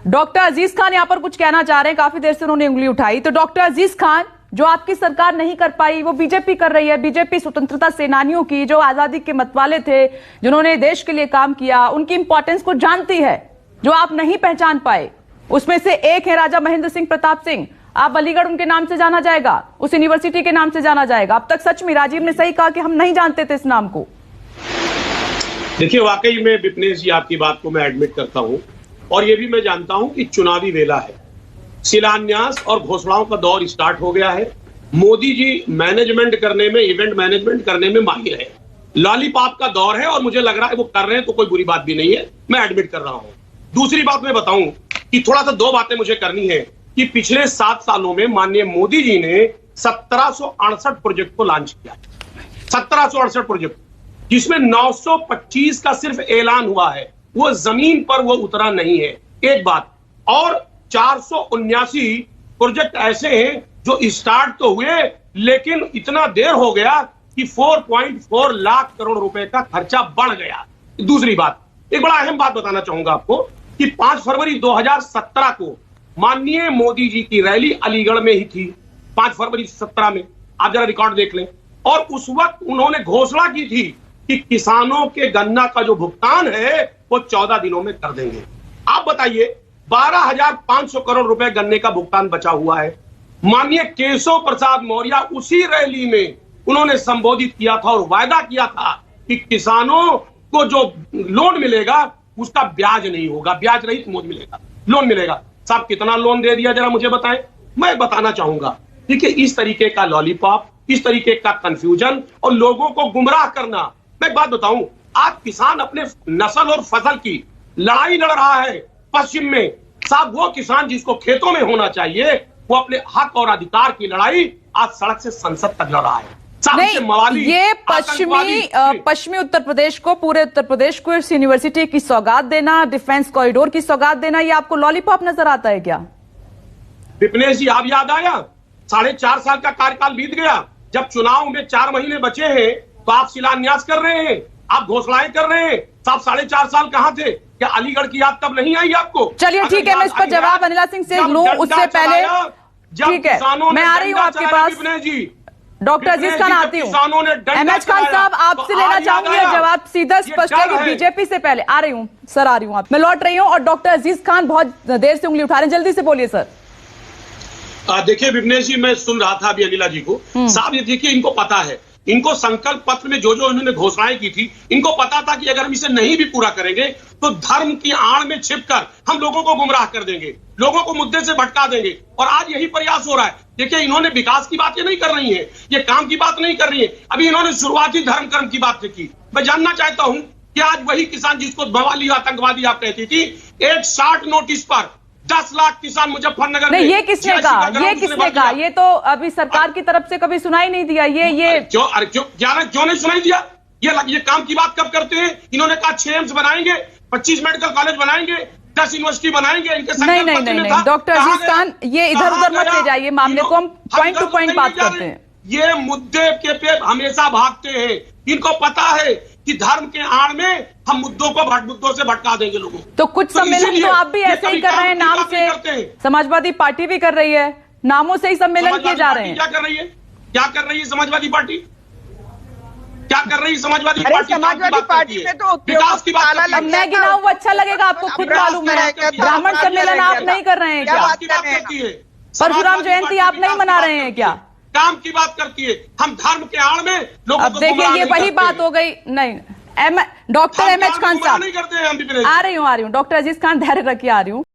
Doctor अजीज खान यहाँ पर कुछ कहना चाह रहे हैं, काफी देर से उन्होंने उंगली उठाई। तो डॉक्टर अजीज खान, जो आपकी सरकार नहीं कर पाई वो बीजेपी कर रही है। बीजेपी स्वतंत्रता सेनानियों की, जो आजादी के मतवाले थे, जिन्होंने देश के लिए काम किया, उनकी इंपॉर्टेंस को जानती है, जो आप नहीं पहचान पाए। उसमें से एक है राजा महेंद्र सिंह प्रताप सिंह। आप अलीगढ़ उनके नाम से जाना जाएगा, उस यूनिवर्सिटी के नाम से जाना जाएगा। अब तक सच में राजीव ने सही कहा कि हम नहीं जानते थे इस नाम को। देखिए, वाकई में विपनेश जी आपकी बात को मैं एडमिट करता हूं, और ये भी मैं जानता हूं कि चुनावी वेला है, शिलान्यास और घोषणाओं का दौर स्टार्ट हो गया है। मोदी जी मैनेजमेंट करने में, इवेंट मैनेजमेंट करने में माहिर है। लॉलीपॉप का दौर है और मुझे लग रहा है वो कर रहे हैं, तो कोई बुरी बात भी नहीं है, मैं एडमिट कर रहा हूं। दूसरी बात मैं बताऊं कि थोड़ा सा दो बातें मुझे करनी है कि पिछले 7 सालों में माननीय मोदी जी ने 1768 प्रोजेक्ट को लॉन्च किया। 1768 प्रोजेक्ट, जिसमें 925 का सिर्फ ऐलान हुआ है, वो जमीन पर वो उतरा नहीं है, एक बात। और 479 प्रोजेक्ट ऐसे हैं जो स्टार्ट तो हुए, लेकिन इतना देर हो गया कि 4.4 लाख करोड़ रुपए का खर्चा बढ़ गया। दूसरी बात, एक बड़ा अहम बात बताना चाहूंगा आपको कि 5 फरवरी 2017 को माननीय मोदी जी की रैली अलीगढ़ में ही थी। 5 फरवरी 17 में आप जरा रिकॉर्ड देख लें। और उस वक्त उन्होंने घोषणा की थी कि किसानों के गन्ना का जो भुगतान है वो 14 दिनों में कर देंगे। आप बताइए, 12,500 करोड़ रुपए गन्ने का भुगतान बचा हुआ है। माननीय केशव प्रसाद मौर्य उसी रैली में उन्होंने संबोधित किया था और वायदा किया था कि किसानों को जो लोन मिलेगा उसका ब्याज नहीं होगा, ब्याज रहित मोड मिलेगा, लोन मिलेगा। साहब, कितना लोन दे दिया जरा मुझे बताएं। मैं बताना चाहूंगा, देखिए, इस तरीके का लॉलीपॉप, इस तरीके का कंफ्यूजन और लोगों को गुमराह करना। मैं एक बात बताऊं, आज किसान अपने नस्ल और फसल की लड़ाई लड़ रहा है पश्चिम में। साहब, वो किसान जिसको खेतों में होना चाहिए, वो अपने हक और अधिकार की लड़ाई आज सड़क से संसद तक लड़ रहा है। नहीं, ये पश्चिमी उत्तर प्रदेश को, पूरे उत्तर प्रदेश को इस यूनिवर्सिटी की सौगात देना, डिफेंस कॉरिडोर की सौगात देना, ये आपको लॉलीपॉप नजर आता है क्या? विपनेश जी, आप याद आया, 4.5 साल का कार्यकाल बीत गया। जब चुनाव में 4 महीने बचे हैं तो आप शिलान्यास कर रहे हैं, आप घोषणाएं कर रहे हैं। साहब, 4.5 साल कहाँ थे? क्या अलीगढ़ की याद तब नहीं आई आपको? चलिए ठीक है, मैं इस पर जवाब अनिला सिंह से लूं, उससे पहले ठीक है मैं आ रही हूँ आपके पास। जी, डॉक्टर अजीज खान आती हूँ। एमएच खान साहब, आपसे लेना चाहूंगी जवाब सीधा स्पष्ट है कि बीजेपी से पहले। आ रही हूँ सर, आ रही हूँ, मैं लौट रही हूँ। और डॉक्टर अजीज खान बहुत देर से उंगली उठा रहे हैं, जल्दी से बोलिए सर। देखिए विपनेश जी, मैं सुन रहा था अभी अनिला जी को। साहब, ये देखिए, इनको पता है, इनको संकल्प पत्र में जो जो इन्होंने घोषणाएं की थी, इनको पता था कि अगर हम इसे नहीं भी पूरा करेंगे तो धर्म की आड़ में छिपकर हम लोगों को गुमराह कर देंगे, लोगों को मुद्दे से भटका देंगे। और आज यही प्रयास हो रहा है। देखिए, इन्होंने विकास की बात ये नहीं कर रही है, ये काम की बात नहीं कर रही है। अभी इन्होंने शुरुआती धर्म कर्म की बात की। मैं जानना चाहता हूं कि आज वही किसान जिसको बवाली आतंकवादी आप कहती थी, एक 60 नोटिस पर 10 लाख किसान मुजफ्फरनगर नहीं, ये किसने कहा? ये किसने कहा? ये तो अभी सरकार की तरफ से कभी सुनाई नहीं दिया। ये क्यों नहीं सुनाई दिया? ये काम की बात कब करते हैं? इन्होंने कहा 6 एम्स बनाएंगे, 25 मेडिकल कॉलेज बनाएंगे, 10 यूनिवर्सिटी बनाएंगे। इनके नहीं, डॉक्टर अजीज खान, ये इधर उधर मत ले जाइए मामले को, हम पॉइंट टू पॉइंट बात करते हैं। ये मुद्दे के पे हमेशा भागते हैं। इनको पता है कि धर्म के आड़ में हम मुद्दों से भटका देंगे लोगों को। तो कुछ सम्मेलन तो आप भी ऐसे ही कर रहे हैं, नाम से। समाजवादी पार्टी भी कर रही है, नामों से ही सम्मेलन किए जा रहे हैं। क्या कर रही है? क्या कर रही है समाजवादी पार्टी? क्या कर रही है समाजवादी पार्टी? समाजवादी पार्टी में तो विकास की बात। अब मैं गिनाऊं, अच्छा लगेगा आपको, खुद मालूम है। ब्राह्मण सम्मेलन आप नहीं कर रहे हैं क्या? परशुराम जयंती आप नहीं मना रहे हैं क्या? काम की बात करती है, हम धर्म के आड़ में लोगों अब देखिए, ये वही बात हो गई। नहीं, डॉक्टर एमएच खान साहब, आ रही हूँ। डॉक्टर अजीज खान, धैर्य रखिए, आ रही हूँ।